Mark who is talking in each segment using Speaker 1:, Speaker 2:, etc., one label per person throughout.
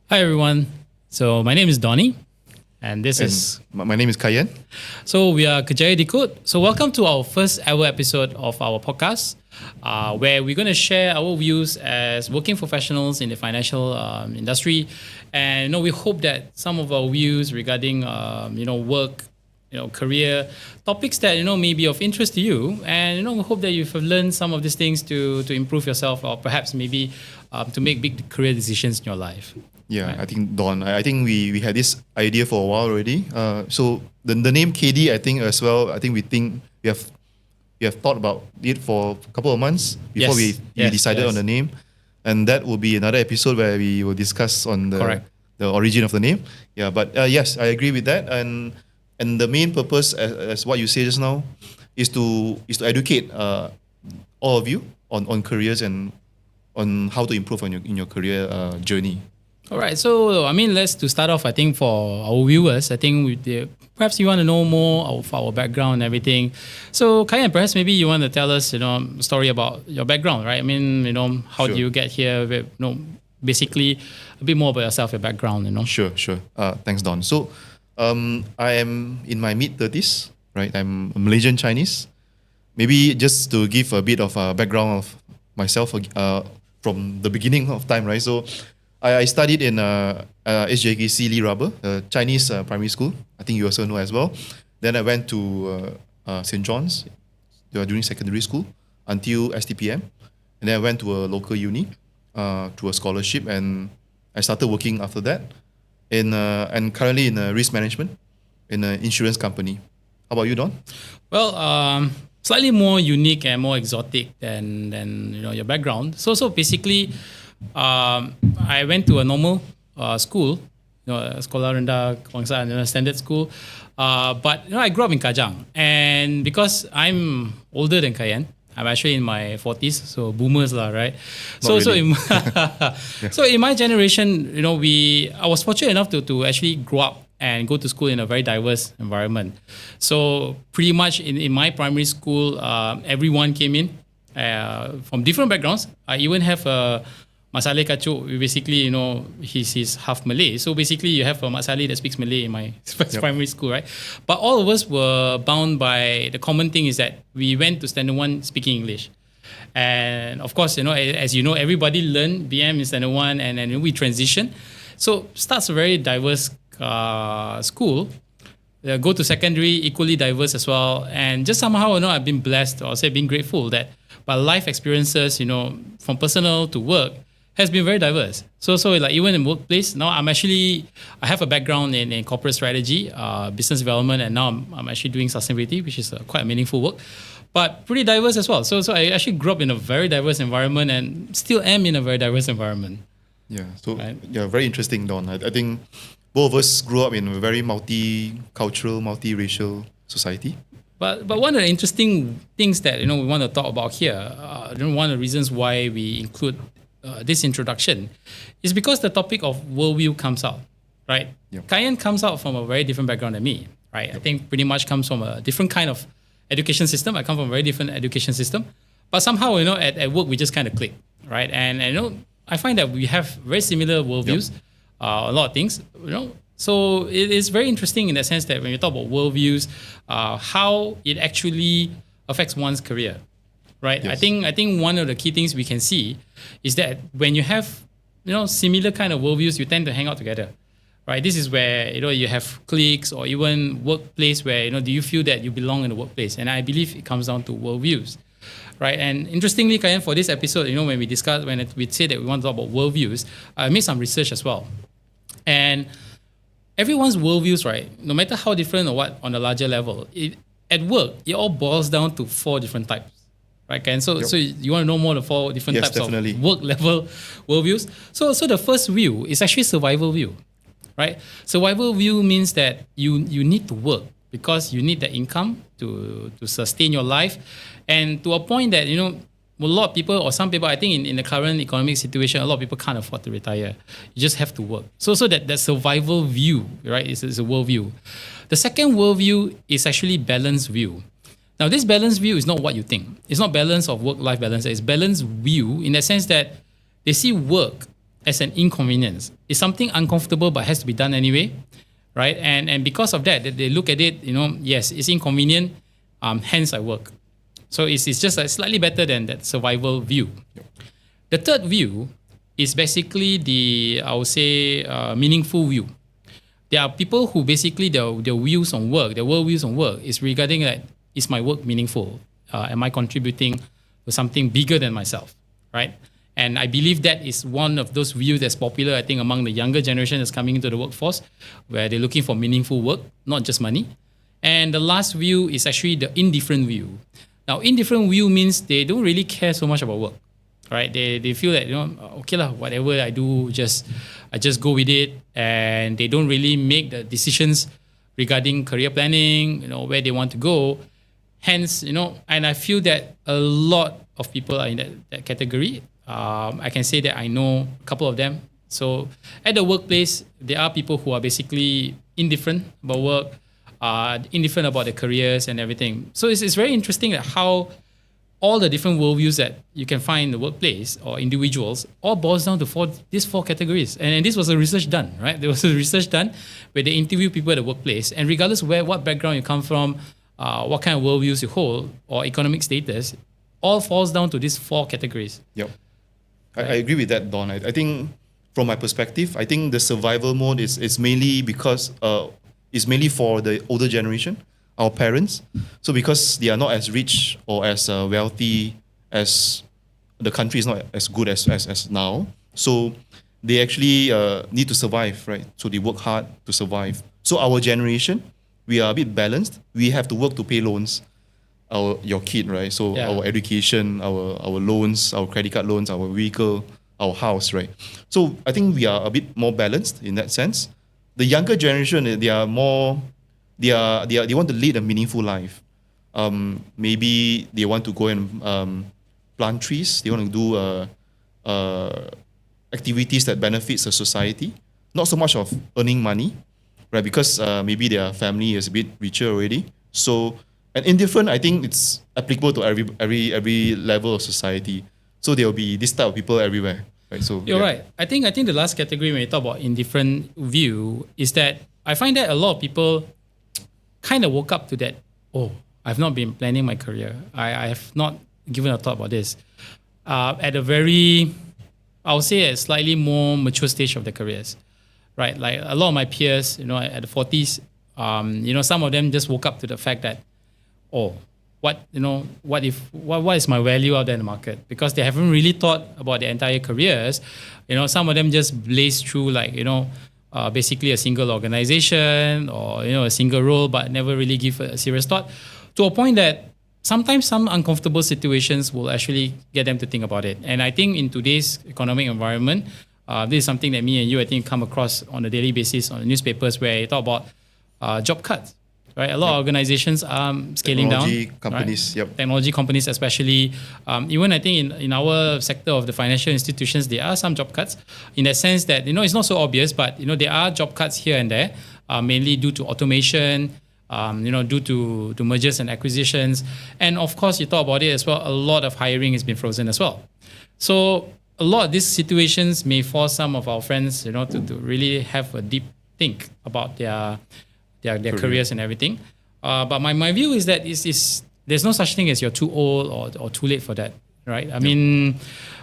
Speaker 1: Hi everyone. So my name is Donnie, and this
Speaker 2: And
Speaker 1: is
Speaker 2: my name is Kayan.
Speaker 1: so we are Kerjaya Decode. So welcome to our first ever episode of our podcast, where we're going to share our views as working professionals in the financial industry, and we hope that some of our views regarding work, career topics that may be of interest to you, and we hope that you've learned some of these things to improve yourself, or perhaps maybe to make big career decisions in your life.
Speaker 2: Yeah,
Speaker 1: Right.
Speaker 2: I think Don. I think we had this idea for a while already. So the name KD, I think as well. I think we have thought about it for a couple of months before we
Speaker 1: Yes,
Speaker 2: we
Speaker 1: yes,
Speaker 2: decided on
Speaker 1: yes.
Speaker 2: the name, and that will be another episode where we will discuss on the
Speaker 1: Correct.
Speaker 2: the origin of the name. Yeah, but yes, I agree with that, and the main purpose, as what you say just now, is to educate all of you on careers and on how to improve on in your career journey.
Speaker 1: All right. So, let's to start off. I think for our viewers, I think perhaps you want to know more of our background and everything. So, Kayan, perhaps maybe you want to tell us, a story about your background, right? I mean, how do
Speaker 2: Sure.
Speaker 1: you get here? Basically, a bit more about yourself, your background.
Speaker 2: Sure, sure. Thanks, Don. So, I am in my mid 30s, right? I'm a Malaysian Chinese. Maybe just to give a bit of a background of myself from the beginning of time, right? So, I studied in SJKC Lee Rubber, Chinese primary school. I think you also know as well. Then I went to St. John's during secondary school until STPM. And then I went to a local uni through a scholarship, and I started working after that and currently in risk management in an insurance company. How about you, Don?
Speaker 1: Well, slightly more unique and more exotic than your background. So basically, I went to a normal school, sekolah rendah kebangsaan, standard school. But I grew up in Kajang, and because I'm older than Kayan, I'm actually in my 40s, so boomers lah, right?
Speaker 2: Not
Speaker 1: So
Speaker 2: really.
Speaker 1: so in my generation, I was fortunate enough to actually grow up and go to school in a very diverse environment. So pretty much in my primary school, everyone came in from different backgrounds. I even have a Mak Saleh Kacuk, basically, he's half Malay. So basically, you have a Mak Saleh that speaks Malay in my first
Speaker 2: Yep.
Speaker 1: primary school, right? But all of us were bound by the common thing is that we went to standard one speaking English. And of course, as you know, everybody learned BM in standard one, and then we transition. So starts a very diverse school. Go to secondary, equally diverse as well. And just somehow, I've been blessed, or say, been grateful that my life experiences, from personal to work, has been very diverse. So like even in workplace, now I have a background in corporate strategy, business development, and now I'm actually doing sustainability, which is quite a meaningful work, but pretty diverse as well. So I actually grew up in a very diverse environment and still am in a very diverse environment.
Speaker 2: Yeah. So
Speaker 1: Right.
Speaker 2: yeah, very interesting, Don. I think both of us grew up in a very multicultural, multiracial society.
Speaker 1: But one of the interesting things that we want to talk about here, one of the reasons why we include this introduction, is because the topic of worldview comes out, right?
Speaker 2: Yep.
Speaker 1: Kayan comes out from a very different background than me, right? I think pretty much comes from a different kind of education system. I come from a very different education system, but somehow at work we just kind of click, right? And I find that we have very similar worldviews, a lot of things, So it is very interesting in the sense that when you talk about worldviews, how it actually affects one's career, right?
Speaker 2: Yes.
Speaker 1: I think one of the key things we can see is that when you have similar kind of worldviews, you tend to hang out together, right? This is where you have cliques or even workplace where do you feel that you belong in the workplace? And I believe it comes down to worldviews, right? And interestingly, Kayan, for this episode, when we say that we want to talk about worldviews, I made some research as well, and everyone's worldviews, right? No matter how different or what on a larger level, at work, it all boils down to 4 different types, right? And so you want to know more of the 4 different
Speaker 2: Yes,
Speaker 1: types
Speaker 2: definitely.
Speaker 1: of work level worldviews. So the first view is actually survival view, right? Survival view means that you need to work because you need the income to sustain your life, and to a point that a lot of people, or some people, I think in the current economic situation, a lot of people can't afford to retire. You just have to work. So that survival view, right, is a worldview. The second worldview is actually balanced view. Now, this balanced view is not what you think. It's not balance of work-life balance. It's balanced view in the sense that they see work as an inconvenience. It's something uncomfortable but has to be done anyway, right? And because of that, they look at it, yes, it's inconvenient, hence I work. So it's just slightly better than that survival view. Yep. The third view is basically I would say, meaningful view. There are people who basically their views on work, their world views on work is regarding that, is my work meaningful? Am I contributing to something bigger than myself, right? And I believe that is one of those views that's popular, I think, among the younger generation that's coming into the workforce, where they're looking for meaningful work, not just money. And the last view is actually the indifferent view. Now, indifferent view means they don't really care so much about work, right? They feel that, okay lah, whatever I do, I just go with it, and they don't really make the decisions regarding career planning, where they want to go. Hence, and I feel that a lot of people are in that category. I can say that I know a couple of them. So at the workplace, there are people who are basically indifferent about work, indifferent about their careers and everything. So it's very interesting that how all the different worldviews that you can find in the workplace or individuals all boils down to these four categories. And this was a research done, right? There was a research done where they interview people at the workplace, and regardless of what background you come from, what kind of worldviews you hold, or economic status, all falls down to these four categories.
Speaker 2: Yep. I agree with that, Don. I think from my perspective, I think the survival mode is mainly because it's mainly for the older generation, our parents. So because they are not as rich or as wealthy as the country is not as good as now. So they actually need to survive, right? So they work hard to survive. So our generation, we are a bit balanced. We have to work to pay loans. Your kid, right? So our education, our loans, our credit card loans, our vehicle, our house, right? So I think we are a bit more balanced in that sense. The younger generation, they are more, they want to lead a meaningful life. Maybe they want to go and plant trees. They want to do activities that benefits the society. Not so much of earning money, right? Because maybe their family is a bit richer already. So, and indifferent, I think it's applicable to every level of society. So there will be this type of people everywhere, right? So
Speaker 1: you're right. I think the last category when you talk about indifferent view is that I find that a lot of people kind of woke up to that. Oh, I've not been planning my career. I have not given a thought about this. At a very, I would say, a slightly more mature stage of their careers, right? Like a lot of my peers, at the 40s, some of them just woke up to the fact that, what is my value out there in the market? Because they haven't really thought about their entire careers. Some of them just blaze through basically a single organization or a single role, but never really give a serious thought, to a point that sometimes some uncomfortable situations will actually get them to think about it. And I think in today's economic environment, this is something that me and you, I think, come across on a daily basis on the newspapers, where you talk about job cuts. Right, a lot of organizations are scaling down.
Speaker 2: Technology companies,
Speaker 1: right? Technology companies, especially. Even I think in our sector of the financial institutions, there are some job cuts. In the sense that it's not so obvious, but there are job cuts here and there, mainly due to automation, due to mergers and acquisitions, and of course you talk about it as well. A lot of hiring has been frozen as well. So a lot of these situations may force some of our friends, to really have a deep think about their careers and everything. But my view is that there's no such thing as you're too old or too late for that, right? I mean,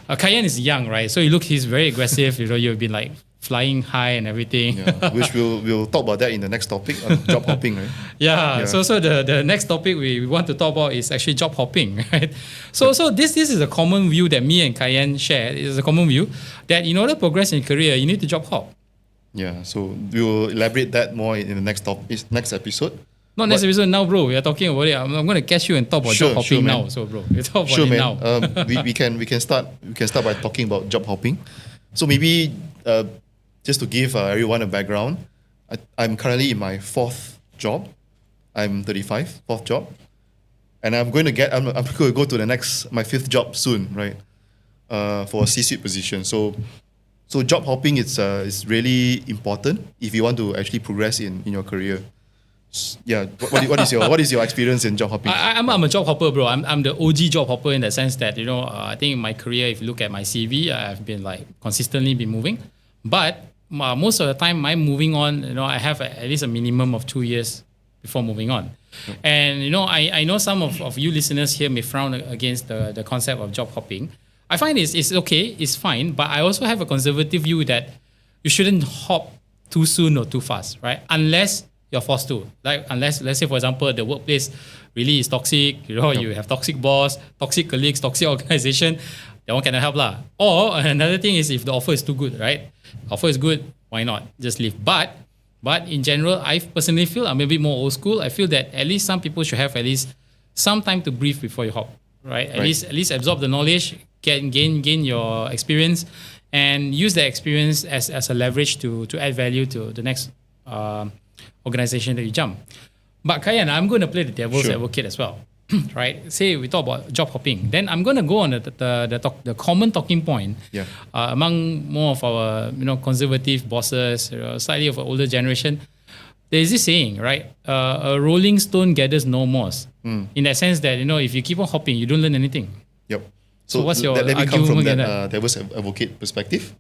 Speaker 1: Kayan is young, right? So he's very aggressive. You've been flying high and everything.
Speaker 2: Yeah, which we'll talk about that in the next topic, job hopping, right?
Speaker 1: Yeah. So the next topic we want to talk about is actually job hopping, right? So this is a common view that me and Kayan share. It is a common view that in order to progress in career, you need to job hop.
Speaker 2: Yeah, so we will elaborate that more in the next episode.
Speaker 1: Not next episode now, bro. We are talking about it. I'm going to catch you and talk about job hopping now. So, bro, we talk about it now.
Speaker 2: we can start by talking about job hopping. So maybe just to give everyone a background, I'm currently in my fourth job. I'm 35, fourth job, and I'm going to go to my fifth job soon, right? For a C-suite position. So job hopping is really important if you want to actually progress in your career. Yeah, what is your experience in job hopping?
Speaker 1: I'm a job hopper, bro. I'm the OG job hopper in the sense that, I think in my career, if you look at my CV, I've been like consistently been moving. But most of the time, my moving on, I have at least a minimum of 2 years before moving on. And, I know some of you listeners here may frown against the concept of job hopping. I find it's okay, it's fine. But I also have a conservative view that you shouldn't hop too soon or too fast, right? Unless you're forced to. Like, unless, let's say, for example, the workplace really is toxic, you have toxic boss, toxic colleagues, toxic organization, that one cannot help lah. Or another thing is if the offer is too good, right? Offer is good, why not? Just leave. But in general, I personally feel I'm a bit more old school. I feel that at least some people should have at least some time to breathe before you hop, right? At least absorb the knowledge, gain your experience, and use that experience as a leverage to add value to the next organization that you jump. But Kayan, I'm going to play the devil's advocate as well, right? Say we talk about job hopping, then I'm going to go on the common talking point among more of our conservative bosses, slightly of an older generation. There is this saying, right? A rolling stone gathers no moss. In that sense that if you keep on hopping, you don't learn anything.
Speaker 2: Yep.
Speaker 1: So what's your
Speaker 2: let me
Speaker 1: argument
Speaker 2: come from
Speaker 1: against
Speaker 2: that devil's advocate perspective.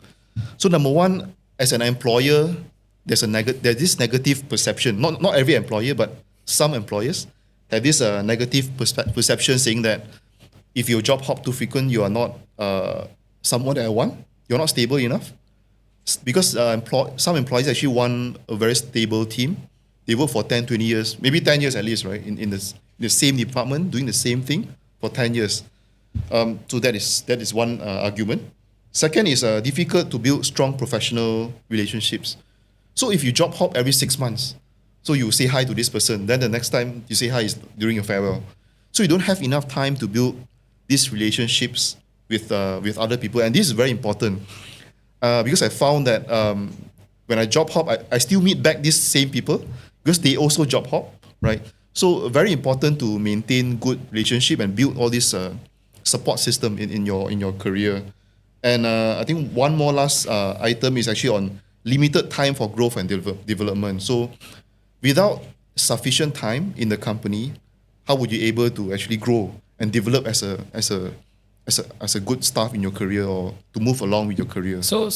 Speaker 2: So number one, as an employer, there's this negative perception. Not every employer, but some employers have this negative perception saying that if you job hop too frequent, you are not someone that I want. You're not stable enough. Because some employees actually want a very stable team. They work for 10, 20 years, maybe 10 years at least, right? In the same department, doing the same thing for 10 years. So that is one argument. Second is difficult to build strong professional relationships. So if you job hop every 6 months, so you say hi to this person, then the next time you say hi is during your farewell. So you don't have enough time to build these relationships with other people, and this is very important because I found that when I job hop, I still meet back these same people because they also job hop, right? So very important to maintain good relationship and build all this support system in your career. And I think one more last item is actually on limited time for growth and development. So without sufficient time in the company, how would you able to actually grow and develop as a good staff in your career or to move along with your career?
Speaker 1: So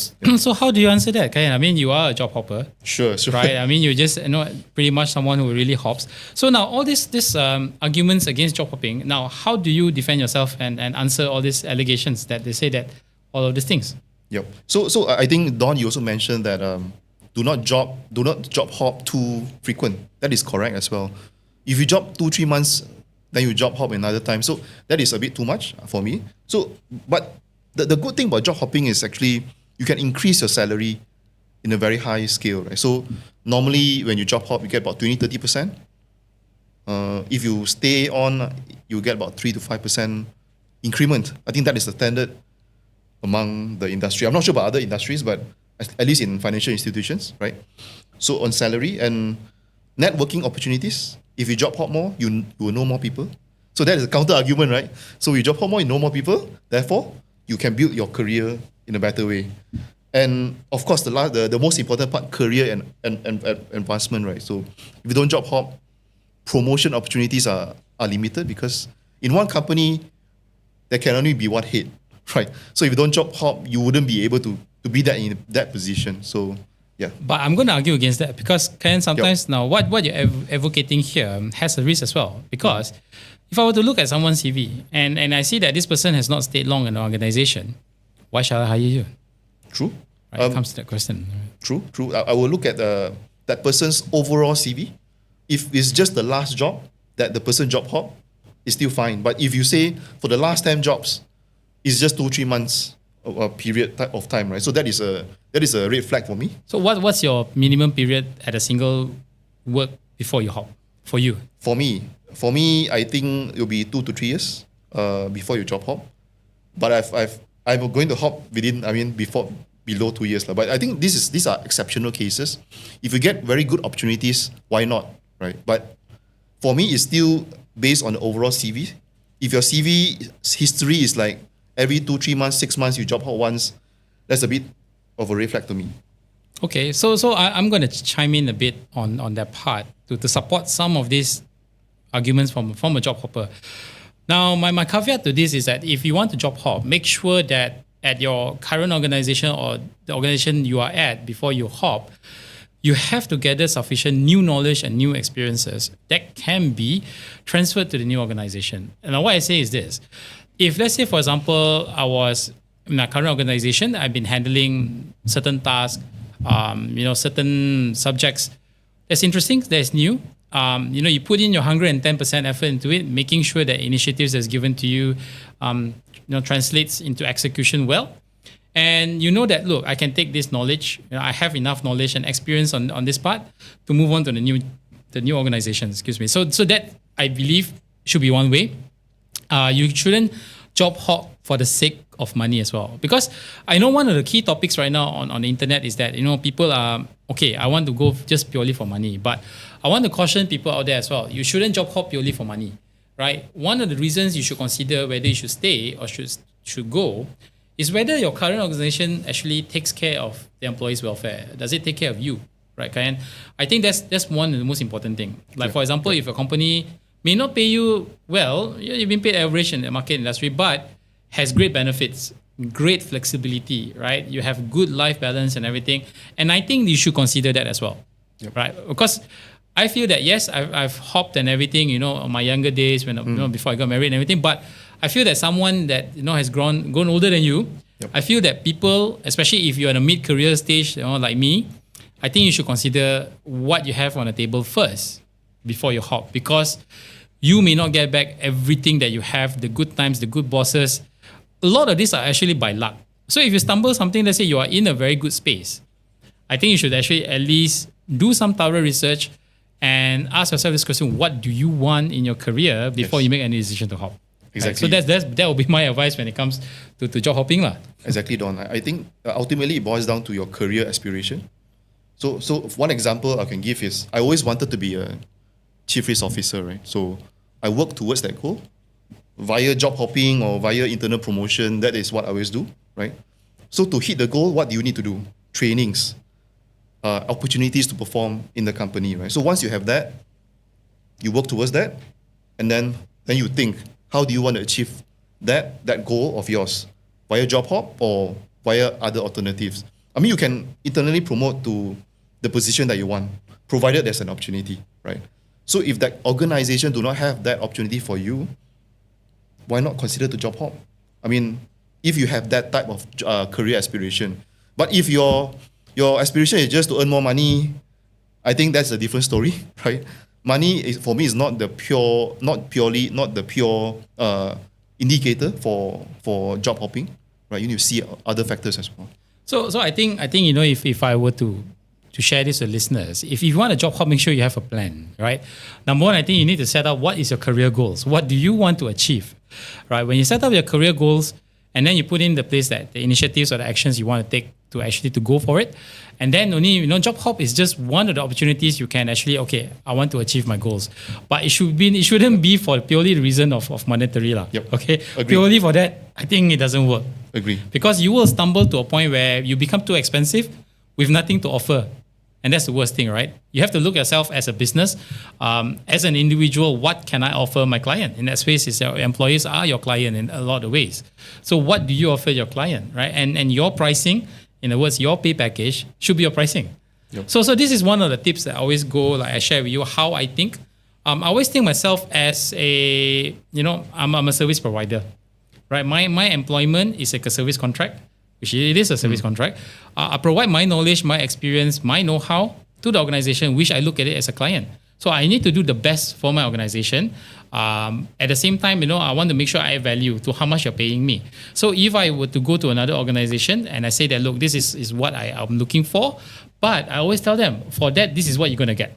Speaker 1: how do you answer that, Kayan? I mean, you are a job hopper.
Speaker 2: Sure.
Speaker 1: Right? I mean, you're just pretty much someone who really hops. So now all these arguments against job hopping, now how do you defend yourself and answer all these allegations that they say that all of these things?
Speaker 2: Yep. So I think Don, you also mentioned that do not job hop too frequent. That is correct as well. If you job 2-3 months, then you job hop another time. So that is a bit too much for me. So, but the good thing about job hopping is actually you can increase your salary in a very high scale, right? So normally when you job hop, you get about 20-30%. If you stay on, you get about 3 to 5% increment. I think that is the standard among the industry. I'm not sure about other industries, but at least in financial institutions, right? So on salary and networking opportunities, if you job hop more, you will know more people. So that is a counter argument, right? So you job hop more, you know more people. Therefore, you can build your career in a better way. And of course, the most important part, career and advancement, right? So if you don't job hop, promotion opportunities are limited because in one company, there can only be one head, right? So if you don't job hop, you wouldn't be able to be that in that position. So yeah.
Speaker 1: But I'm going to argue against that because sometimes now what you're advocating here has a risk as well. Because if I were to look at someone's CV and I see that this person has not stayed long in an organization, why shall I hire you?
Speaker 2: True.
Speaker 1: Right, it comes to that question.
Speaker 2: True. I will look at that person's overall CV. If it's just the last job that the person job hop, it's still fine. But if you say for the last 10 jobs, it's just 2-3 months a period of time, right? So that is a red flag for me.
Speaker 1: So what's your minimum period at a single work before you hop for you?
Speaker 2: For me, I think it'll be 2 to 3 years before you job hop. But I'm going to hop below 2 years. But I think these are exceptional cases. If you get very good opportunities, why not, right? But for me, it's still based on the overall CV. If your CV history is like every 2-3 months, 6 months, you job hop once, that's a bit of a red flag to me.
Speaker 1: Okay, so I'm going to chime in a bit on that part to support some of these arguments from a job hopper. Now, my caveat to this is that if you want to job hop, make sure that at your current organization or the organization you are at before you hop, you have to gather sufficient new knowledge and new experiences that can be transferred to the new organization. And now what I say is this. If let's say, for example, I was in my current organization, I've been handling certain tasks, certain subjects that's interesting, that's new. You put in your 110% effort into it, making sure that initiatives that's given to you, translates into execution well. And you know that, look, I can take this knowledge, I have enough knowledge and experience on this part to move on to the new organization, So that, I believe, should be one way. You shouldn't job hop for the sake of money as well. Because I know one of the key topics right now on the internet is that, people are, okay, I want to go just purely for money. But I want to caution people out there as well. You shouldn't job hop purely for money, right? One of the reasons you should consider whether you should stay or should go is whether your current organization actually takes care of the employees' welfare. Does it take care of you, right, Kayan? I think that's one of the most important thing. Like, for example, if a company may not pay you well, you've been paid average in the market industry, but has great benefits, great flexibility, right? You have good life balance and everything. And I think you should consider that as well, right? Because I feel that, yes, I've hopped and everything, on my younger days when before I got married and everything, but I feel that someone that, has grown older than you, I feel that people, especially if you're in a mid-career stage, like me, I think you should consider what you have on the table first before you hop, because you may not get back everything that you have, the good times, the good bosses. A lot of these are actually by luck. So if you stumble something, let's say you are in a very good space, I think you should actually at least do some thorough research and ask yourself this question: what do you want in your career before you make any decision to hop?
Speaker 2: Exactly.
Speaker 1: Right? So that will be my advice when it comes to job hopping.
Speaker 2: Exactly, Don. I think ultimately it boils down to your career aspiration. So one example I can give is I always wanted to be a chief risk officer, right? So I work towards that goal via job hopping or via internal promotion. That is what I always do, right? So to hit the goal, what do you need to do? Trainings, opportunities to perform in the company, right? So once you have that, you work towards that, and then you think, how do you want to achieve that goal of yours? Via job hop or via other alternatives? I mean, you can internally promote to the position that you want, provided there's an opportunity, right? So if that organization do not have that opportunity for you, why not consider to job hop? I mean, if you have that type of career aspiration. But if your aspiration is just to earn more money, I think that's a different story, right? Money is, for me, is not the pure indicator for job hopping, right? You need to see other factors as well.
Speaker 1: So I think if I were to share this with listeners, if you want a job hop, make sure you have a plan, right? Number one, I think you need to set up what is your career goals. What do you want to achieve, right? When you set up your career goals, and then you put in the place that the initiatives or the actions you want to take to go for it, and then only job hop is just one of the opportunities you can actually, okay, I want to achieve my goals, but it shouldn't be for purely the reason of monetary lah.
Speaker 2: Yep.
Speaker 1: Okay,
Speaker 2: Agreed.
Speaker 1: Purely for that, I think it doesn't work.
Speaker 2: Agree.
Speaker 1: Because you will stumble to a point where you become too expensive with nothing to offer. And that's the worst thing, right? You have to look at yourself as a business, as an individual. What can I offer my client? In that space, is your employees are your client in a lot of ways. So what do you offer your client, right? And your pricing, in other words, your pay package should be your pricing.
Speaker 2: Yep.
Speaker 1: So this is one of the tips that I always go, like I share with you how I think. I always think myself as I'm a service provider, right? My employment is like a service contract, which it is a service contract. I provide my knowledge, my experience, my know-how to the organization, which I look at it as a client. So I need to do the best for my organization. At the same time, I want to make sure I add value to how much you're paying me. So if I were to go to another organization and I say that, look, this is what I'm looking for, but I always tell them, for that, this is what you're going to get,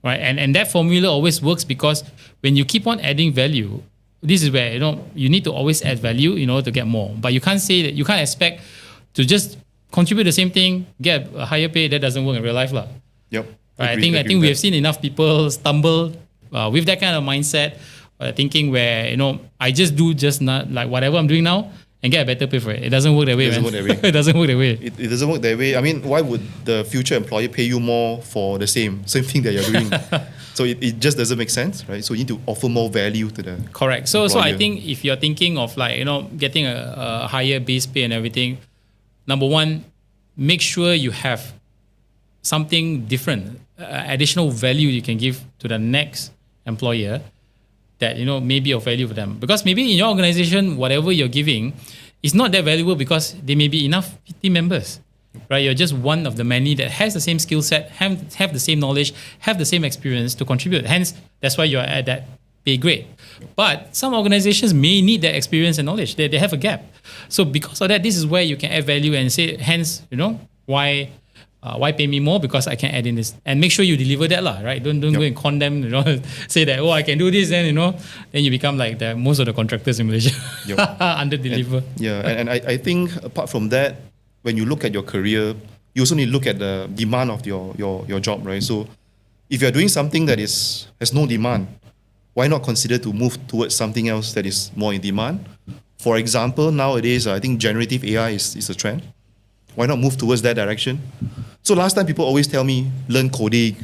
Speaker 1: right? And that formula always works, because when you keep on adding value, this is where, you need to always add value in order to get more. But you can't say that, you can't expect to just contribute the same thing, get a higher pay. That doesn't work in real life, lah.
Speaker 2: Yep.
Speaker 1: Right? I think we have seen enough people stumble with that kind of mindset, thinking where I just do not like whatever I'm doing now and get a better pay for it. It doesn't work that way. It doesn't work that way.
Speaker 2: It doesn't work that way. I mean, why would the future employer pay you more for the same thing that you're doing? So it just doesn't make sense, right? So you need to offer more value to the
Speaker 1: correct. So
Speaker 2: employer.
Speaker 1: I think if you're thinking of like, getting a higher base pay and everything, number one, make sure you have something different, additional value you can give to the next employer that may be of value for them. Because maybe in your organization, whatever you're giving is not that valuable because there may be enough team members. Right, you're just one of the many that has the same skill set, have the same knowledge, have the same experience to contribute. Hence, that's why you're at that pay grade. But some organizations may need that experience and knowledge. They have a gap. So because of that, this is where you can add value and say, hence, why pay me more? Because I can add in this. And make sure you deliver that, right? Don't go and condemn, say that, I can do this, then you become like most of the contractors in Malaysia. Under deliver.
Speaker 2: And I think apart from that, when you look at your career, you also need to look at the demand of your job, right? So if you're doing something that has no demand, why not consider to move towards something else that is more in demand? For example, nowadays, I think generative AI is a trend. Why not move towards that direction? So last time people always tell me, learn coding,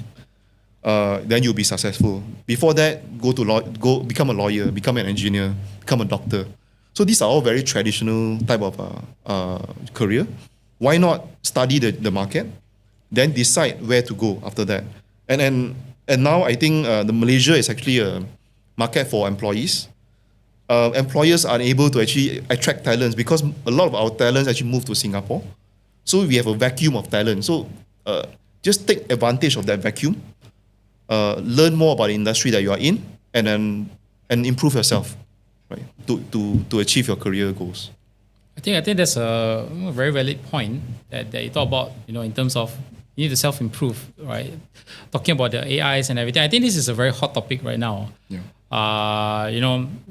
Speaker 2: then you'll be successful. Before that, go become a lawyer, become an engineer, become a doctor. So these are all very traditional type of career. Why not study the market, then decide where to go after that? And now I think the Malaysia is actually a market for employees. Employers are able to actually attract talents because a lot of our talents actually move to Singapore. So we have a vacuum of talent. So just take advantage of that vacuum. Learn more about the industry that you are in, and improve yourself, right? To achieve your career goals.
Speaker 1: I think that's a very valid point that you talk about, in terms of you need to self-improve, right? Talking about the AIs and everything. I think this is a very hot topic right now.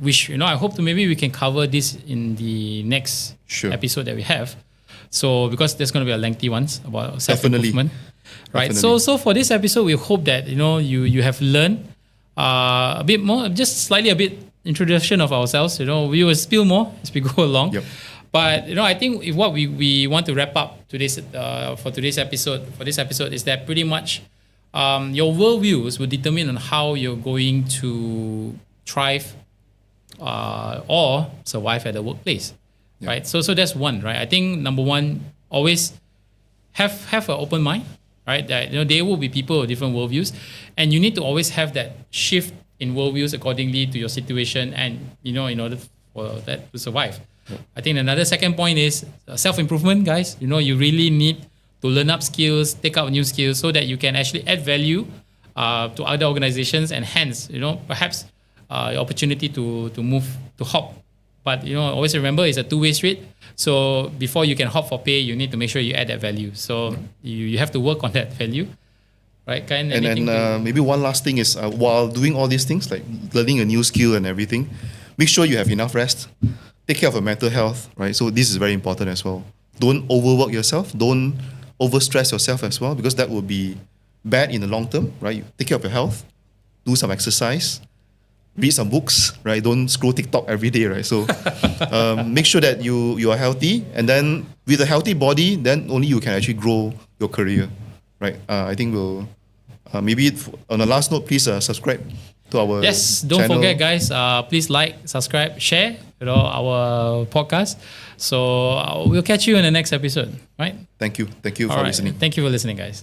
Speaker 1: Which, I hope maybe we can cover this in the next episode that we have. So, because there's going to be a lengthy one about self-improvement. Right.
Speaker 2: Definitely.
Speaker 1: So for this episode, we hope that, you have learned a bit more, just slightly a bit introduction of ourselves. We will spill more as we go along.
Speaker 2: Yep.
Speaker 1: But I think what we want to wrap up today's for this episode is that pretty much your worldviews will determine on how you're going to thrive or survive at the workplace, right? So that's one, right? I think number one, always have an open mind, right? That there will be people with different worldviews, and you need to always have that shift in worldviews accordingly to your situation, and in order for that to survive. I think another second point is self-improvement, guys. You really need to learn up skills, take out new skills so that you can actually add value to other organizations, and hence, perhaps opportunity to move, to hop. But, always remember it's a two-way street. So before you can hop for pay, you need to make sure you add that value. So you have to work on that value, right? And then
Speaker 2: maybe one last thing is while doing all these things, like learning a new skill and everything, make sure you have enough rest. Take care of your mental health, right? So this is very important as well. Don't overwork yourself. Don't overstress yourself as well, because that will be bad in the long term, right? Take care of your health. Do some exercise. Read some books, right? Don't scroll TikTok every day, right? So make sure that you are healthy, and then with a healthy body, then only you can actually grow your career, right? I think we'll maybe on the last note, please subscribe to our
Speaker 1: don't
Speaker 2: channel.
Speaker 1: Forget, guys. Please like, subscribe, share, our podcast. So we'll catch you in the next episode, right?
Speaker 2: Thank you for listening.
Speaker 1: Thank you for listening, guys.